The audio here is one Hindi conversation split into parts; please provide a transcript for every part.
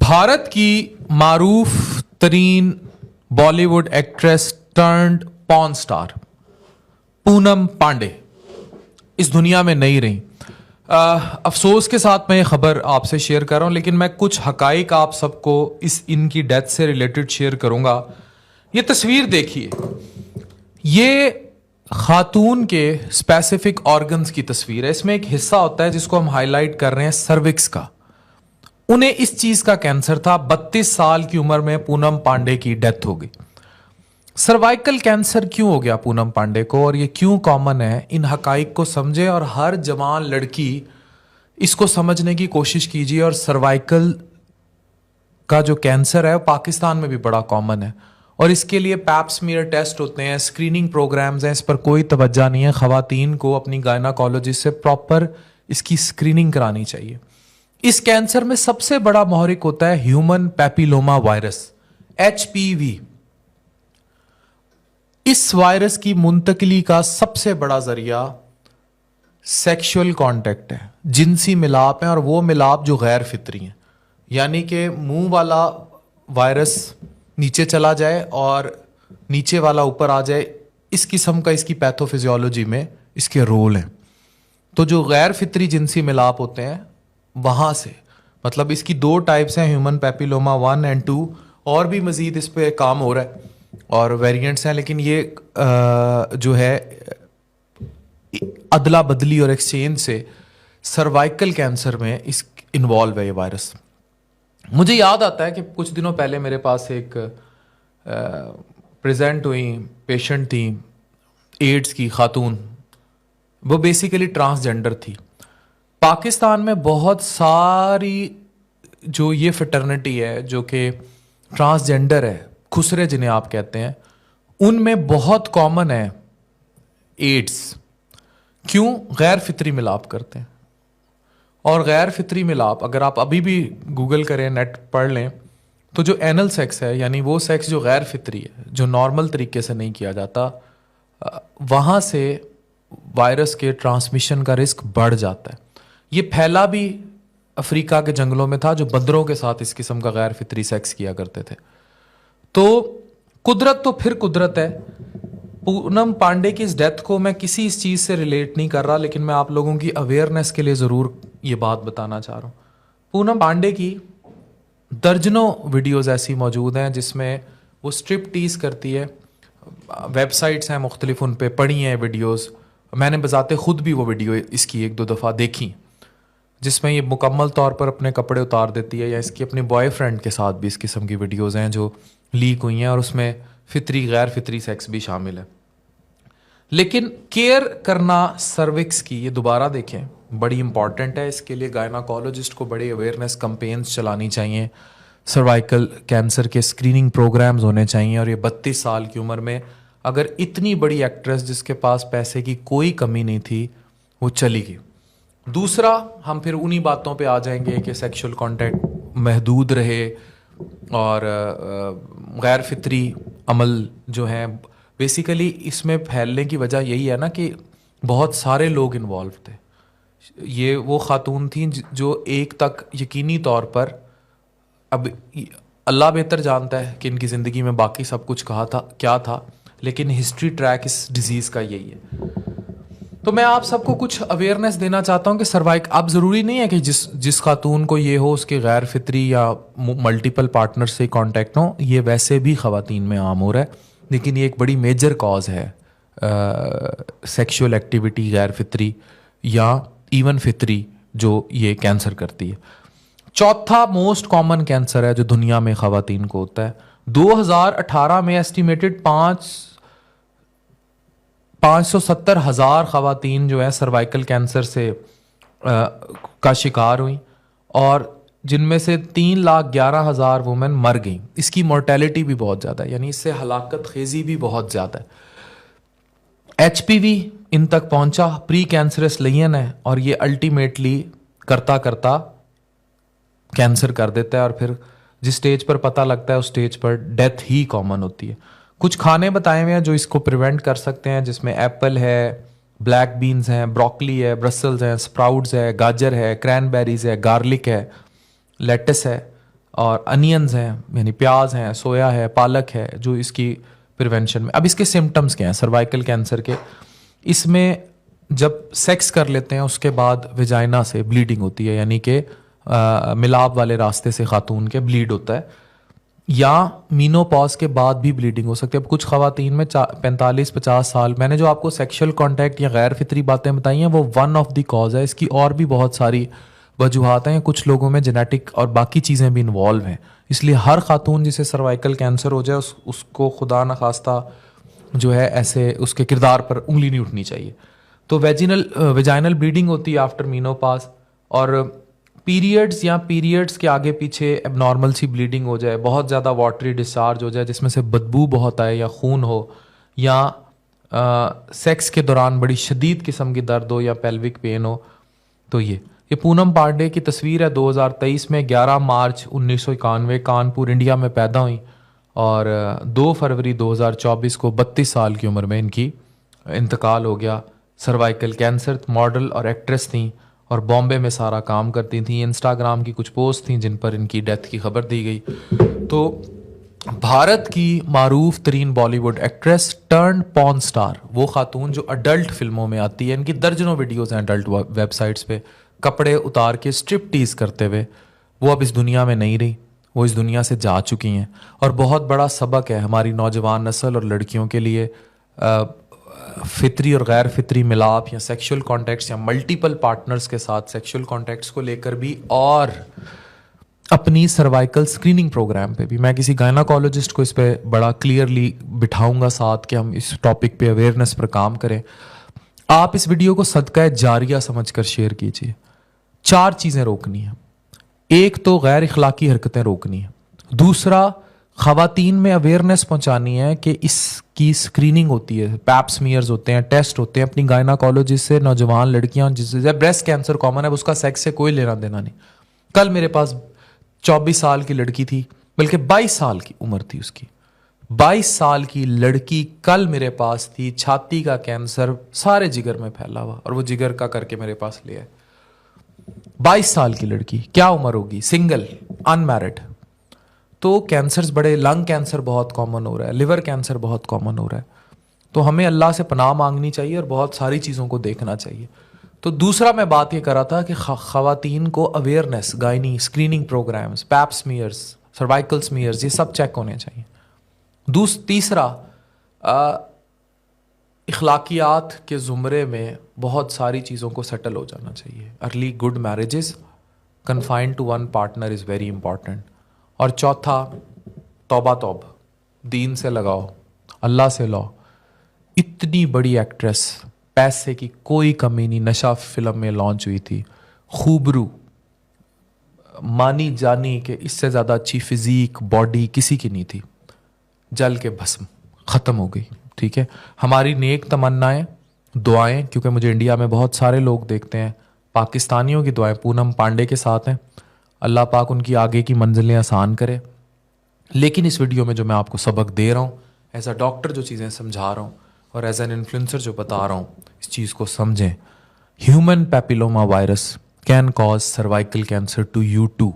भारत की मारूफ तरीन Bollywood actress turned porn star Poonam Pandey इस दुनिया में नहीं रही। अफसोस के साथ मैं ये खबर आपसे शेयर कर रहा हूं, लेकिन मैं कुछ हकाइक आप सबको इनकी डेथ से रिलेटेड शेयर करूंगा। ये तस्वीर देखिए, ये खातून के स्पेसिफिक ऑर्गन्स की तस्वीर है। इसमें एक हिस्सा होता है जिसको हम हाईलाइट कर रहे हैं सर्विक्स का। उन्हें इस चीज का कैंसर था। 32 साल की उम्र में पूनम पांडे की डेथ हो गई। सर्वाइकल कैंसर क्यों हो गया पूनम पांडे को और ये क्यों कॉमन है, इन हकाइक को समझे और हर जवान लड़की इसको समझने की कोशिश कीजिए। और सर्वाइकल का जो कैंसर है वो पाकिस्तान में भी बड़ा कॉमन है और इसके लिए पैप स्मीयर टेस्ट होते हैं, स्क्रीनिंग प्रोग्राम्स हैं। इस पर कोई तवज्जो नहीं है। खवातीन को अपनी गायनाकोलॉजिस्ट से प्रॉपर इसकी स्क्रीनिंग करानी चाहिए। इस कैंसर में सबसे बड़ा महरिक होता है ह्यूमन पैपिलोमा वायरस, HPV। इस वायरस की मुंतकिली का सबसे बड़ा जरिया सेक्सुअल कांटेक्ट है, जिनसी मिलाप है, और वो मिलाप जो गैर फितरी है, यानी कि मुंह वाला वायरस नीचे चला जाए और नीचे वाला ऊपर आ जाए। इस किस्म का इसकी पैथोफिजियोलॉजी में इसके रोल हैं। तो जो गैर फितरी जिनसी मिलाप होते हैं वहां से, मतलब इसकी 2 टाइप्स हैं, ह्यूमन पैपिलोमा 1 और 2, और भी मजीद इस पे काम हो रहा है और वेरिएंट्स हैं। लेकिन ये जो है अदला बदली और एक्सचेंज से सर्वाइकल कैंसर में इस इन्वॉल्व है ये वायरस। मुझे याद आता है कि कुछ दिनों पहले मेरे पास एक प्रेजेंट हुई पेशेंट थी, एड्स की खातून। वो बेसिकली ट्रांसजेंडर थी। पाकिस्तान में बहुत सारी जो ये फिटर्निटी है जो कि ट्रांसजेंडर है, खुसरे जिन्हें आप कहते हैं, उनमें बहुत कॉमन है एड्स। क्यों? गैर फितरी मिलाप करते हैं। और गैर फितरी मिलाप अगर आप अभी भी गूगल करें, नेट पढ़ लें, तो जो एनल सेक्स है, यानी वो सेक्स जो गैर फितरी है, जो नॉर्मल तरीके से नहीं किया जाता, वहाँ से वायरस के ट्रांसमिशन का रिस्क बढ़ जाता है। ये फैला भी अफ्रीका के जंगलों में था, जो बंदरों के साथ इस किस्म का गैर फितरी सेक्स किया करते थे। तो कुदरत तो फिर कुदरत है। पूनम पांडे की इस डेथ को मैं किसी इस चीज़ से रिलेट नहीं कर रहा, लेकिन मैं आप लोगों की अवेयरनेस के लिए ज़रूर ये बात बताना चाह रहा हूँ। पूनम पांडे की दर्जनों वीडियोज़ ऐसी मौजूद हैं जिसमें वो स्ट्रिप टीज करती है। वेबसाइट्स हैं मुख्तलिफ, उन पर पढ़ी हैं वीडियोज़। मैंने बजाते खुद भी वो वीडियो इसकी 1-2 दफ़ा देखी, जिसमें ये मुकम्मल तौर पर अपने कपड़े उतार देती है, या इसकी अपने बॉयफ्रेंड के साथ भी इस किस्म की वीडियोज़ हैं जो लीक हुई हैं, और उसमें फितरी गैर फितरी सेक्स भी शामिल है। लेकिन केयर करना सर्विक्स की, ये दोबारा देखें, बड़ी इंपॉर्टेंट है। इसके लिए गायनाकोलॉजिस्ट को बड़े अवेयरनेस कैंपेन्स चलानी चाहिए। सर्वाइकल कैंसर के स्क्रीनिंग प्रोग्राम्स होने चाहिए। और ये 32 साल की उम्र में अगर इतनी बड़ी एक्ट्रेस जिसके पास पैसे की कोई कमी नहीं थी, वो चली गई। दूसरा, हम फिर उन्हीं बातों पे आ जाएंगे कि सेक्सुअल कांटेक्ट महदूद रहे और गैर फितरी अमल जो है, बेसिकली इसमें फैलने की वजह यही है ना कि बहुत सारे लोग इन्वॉल्व थे। ये वो खातून थी जो एक तक यकीनी तौर पर, अब अल्लाह बेहतर जानता है कि इनकी ज़िंदगी में बाकी सब कुछ क्या था, लेकिन हिस्ट्री ट्रैक इस डिजीज़ का यही है। तो मैं आप सबको कुछ अवेयरनेस देना चाहता हूँ कि सर्वाइक, अब ज़रूरी नहीं है कि जिस खातून को ये हो उसके गैर फितरी या मल्टीपल पार्टनर से कांटेक्ट हो। ये वैसे भी ख़वातीन में आम हो रहा है, लेकिन ये एक बड़ी मेजर कॉज है सेक्सुअल एक्टिविटी गैर फितरी या इवन फितरी जो ये कैंसर करती है। चौथा मोस्ट कॉमन कैंसर है जो दुनिया में ख़वातीन को होता है। 2018 में एस्टिमेटेड 570,000 ख़वातीन जो है सर्वाइकल कैंसर से का शिकार हुई, और जिनमें से 3,11,000 वुमेन मर गई। इसकी मोर्टेलिटी भी बहुत ज़्यादा है, यानी इससे हलाकत खेजी भी बहुत ज़्यादा है। HPV इन तक पहुंचा, प्री कैंसरस लेयन है, और ये अल्टीमेटली करता करता कैंसर कर देता है, और फिर जिस स्टेज पर पता लगता है उस स्टेज पर डेथ ही कॉमन होती है। कुछ खाने बताए हुए हैं जो इसको प्रिवेंट कर सकते हैं, जिसमें एप्पल है, ब्लैक बीन्स हैं, ब्रोकली है, ब्रसल्स हैं, स्प्राउट्स है, गाजर है, क्रैनबेरीज है, गार्लिक है, लेटस है, और अनियंस हैं यानी प्याज हैं, सोया है, पालक है, जो इसकी प्रिवेंशन में। अब इसके सिम्टम्स क्या हैं सर्वाइकल कैंसर के? इसमें जब सेक्स कर लेते हैं उसके बाद वेजाइना से ब्लीडिंग होती है, यानी कि मिलाप वाले रास्ते से खातून के ब्लीड होता है, या मीनोपॉज के बाद भी ब्लीडिंग हो सकती है। अब कुछ ख़वातीन में 45-50 साल, मैंने जो आपको सेक्सुअल कांटेक्ट या गैर फितरी बातें बताई हैं वो वन ऑफ द कॉज है, इसकी और भी बहुत सारी वजूहात हैं। कुछ लोगों में जेनेटिक और बाकी चीज़ें भी इन्वॉल्व हैं, इसलिए हर खातून जिसे सर्वाइकल कैंसर हो जाए उसको खुदा न खास्ता जो है ऐसे उसके किरदार पर उंगली नहीं उठनी चाहिए। तो वेजाइनल ब्लीडिंग होती है आफ्टर मीनोपास, और पीरियड्स या पीरियड्स के आगे पीछे एबनॉर्मल सी ब्लीडिंग हो जाए, बहुत ज़्यादा वाटरी डिस्चार्ज हो जाए जिसमें से बदबू बहुत आए या खून हो, या सेक्स के दौरान बड़ी शदीद किस्म की दर्द हो या पेल्विक पेन हो। तो ये पूनम पांडे की तस्वीर है 2023 में। 11 मार्च 1991 कानपुर इंडिया में पैदा हुई, और 2 फरवरी 2024 को 32 साल की उम्र में इनकी इंतकाल हो गया। सर्वाइकल कैंसर, मॉडल और एक्ट्रेस थी, और बॉम्बे में सारा काम करती थी। इंस्टाग्राम की कुछ पोस्ट थी जिन पर इनकी डेथ की खबर दी गई। तो भारत की मारूफ तरीन Bollywood actress turn porn star, वो खातून जो अडल्ट फिल्मों में आती है, इनकी दर्जनों वीडियोस हैं अडल्ट वेबसाइट्स पे कपड़े उतार के स्ट्रिप टीज करते हुए, वो अब इस दुनिया में नहीं रही, वो इस दुनिया से जा चुकी हैं। और बहुत बड़ा सबक है हमारी नौजवान नस्ल और लड़कियों के लिए, फितरी और गैर फितरी मिलाप या सेक्सुअल कॉन्टेक्ट्स या मल्टीपल पार्टनर्स के साथ सेक्सुअल कॉन्टेक्ट्स को लेकर भी, और अपनी सर्वाइकल स्क्रीनिंग प्रोग्राम पे भी। मैं किसी गायनाकोलॉजिस्ट को इस पे बड़ा क्लियरली बिठाऊंगा साथ कि हम इस टॉपिक पे अवेयरनेस पर काम करें। आप इस वीडियो को सदका जारिया समझकर शेयर कीजिए। 4 चीज़ें रोकनी है। एक तो गैर इखलाकी हरकतें रोकनी है, दूसरा खवातीन में अवेयरनेस पहुंचानी है कि इसकी स्क्रीनिंग होती है, पैप स्मीयर्स होते हैं, टेस्ट होते हैं। अपनी गायनाकोलॉजिस्ट से नौजवान लड़कियां जिससे ब्रेस्ट कैंसर कॉमन है, उसका सेक्स से कोई लेना देना नहीं। कल मेरे पास 24 साल की लड़की थी, बल्कि 22 साल की उम्र थी उसकी, 22 साल की लड़की कल मेरे पास थी, छाती का कैंसर सारे जिगर में फैला हुआ, और वो जिगर का करके मेरे पास ले आए। 22 साल की लड़की, क्या उम्र होगी, सिंगल, अनमैरिड। तो कैंसर्स बड़े, लंग कैंसर बहुत कॉमन हो रहा है, लिवर कैंसर बहुत कॉमन हो रहा है। तो हमें अल्लाह से पनाह मांगनी चाहिए और बहुत सारी चीज़ों को देखना चाहिए। तो दूसरा मैं बात ये कर रहा था कि खवातीन को awareness, gynae screening programs, pap smears, cervical smears, ये सब चेक होने चाहिए। तीसरा, इखलाकियात के ज़ुमरे में बहुत सारी चीज़ों को सेटल हो जाना चाहिए। Early good marriages confined to one partner is very important. और चौथा, तौबा तौब, दीन से लगाओ, अल्लाह से लो। इतनी बड़ी एक्ट्रेस, पैसे की कोई कमी नहीं, नशा फिल्म में लॉन्च हुई थी, खूबरू, मानी जानी कि इससे ज़्यादा अच्छी फिजीक बॉडी किसी की नहीं थी, जल के भस्म, ख़त्म हो गई। ठीक है, हमारी नेक तमन्नाएं, दुआएं, क्योंकि मुझे इंडिया में बहुत सारे लोग देखते हैं, पाकिस्तानियों की दुआएं पूनम पांडे के साथ हैं। अल्लाह पाक उनकी आगे की मंजिलें आसान करे। लेकिन इस वीडियो में जो मैं आपको सबक दे रहा हूँ, एज अ डॉक्टर जो चीज़ें समझा रहा हूँ और एज एन इन्फ्लुएंसर जो बता रहा हूँ, इस चीज़ को समझें। Human papilloma virus can cause cervical cancer to you too.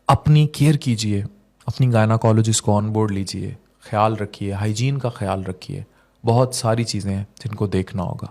अपनी केयर कीजिए, अपनी गायनाकोलॉजिस्ट को ऑन बोर्ड लीजिए, ख्याल रखिए, हाइजीन का ख्याल रखिए। बहुत सारी चीज़ें हैं जिनको देखना होगा।